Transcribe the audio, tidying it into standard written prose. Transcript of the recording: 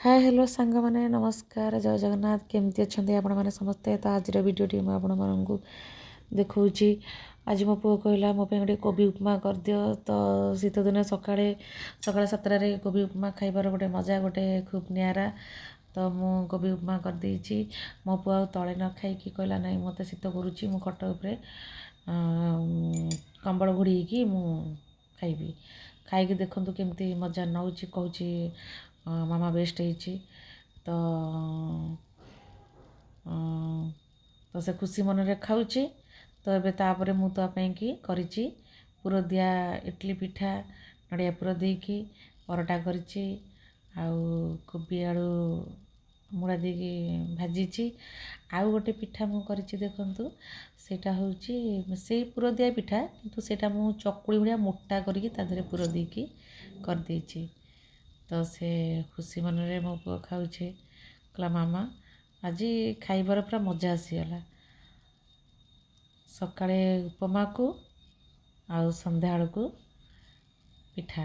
hi hello सांग मैंने नमस्कार जय जगन्नाथ केमती अच्छा आपण मैंने समस्ते तो आज भिडियोटी मुझे आपण मानू देखा आज मो पु कहला मो गोटे कोबी उपमा कर दियो तो शीत दिन सकाଳେ सकाळ 7टारे कोबी उपमा खाइबार गोटे मजा गोटे खूब नियारा तो मु कोबी उपमा कर देइछि मो पु आ तले न खाइकी कहला नहीं मते शीत करूछि मु खट उपरे कंबल घोड़ी मु खाइबी खाइकी देखंतु केमती मजा नउछि कहूछि मामा बेस्ट ହେଇଛି ତ ତ ସେ ଖୁସି ମନରେ ଖାଉଛି ତ ଏବେ ତାପରେ ମୁଁ ତା ପାଇଁକି କରିଛି ପୁର ଦିଆ ଇଟଲି ପିଠା ନଡ଼ିଆ ପୁର ଦେଇକି ପରଟା କରିଛି ଆଉ କୋବି ଆଳୁ ମୁଡ଼ା ଦେଇକି ଭାଜିଛି ଆଉ ଗୋଟେ ପିଠା ମୁଁ କରିଛି ଦେଖନ୍ତୁ ସେଇଟା ହେଉଛି ସେଇ ପୁର ଦିଆ ପିଠା କିନ୍ତୁ ସେଇଟା ମୁଁ ଚକୁଳି ଭଳିଆ ମୋଟା କରିକି ତା ଦେହରେ ପୁର ଦେଇକି କରିଦେଇଛି ତ ସେ ଖୁସି ମନରେ ମୋ ପୁଅ ଖାଉଛି କହିଲା ମାମା ଆଜି ଖାଇବାର ପୁରା ମଜା ଆସିଗଲା ସକାଳେ ଉପମାକୁ ଆଉ ସନ୍ଧ୍ୟାବେଳକୁ ପିଠା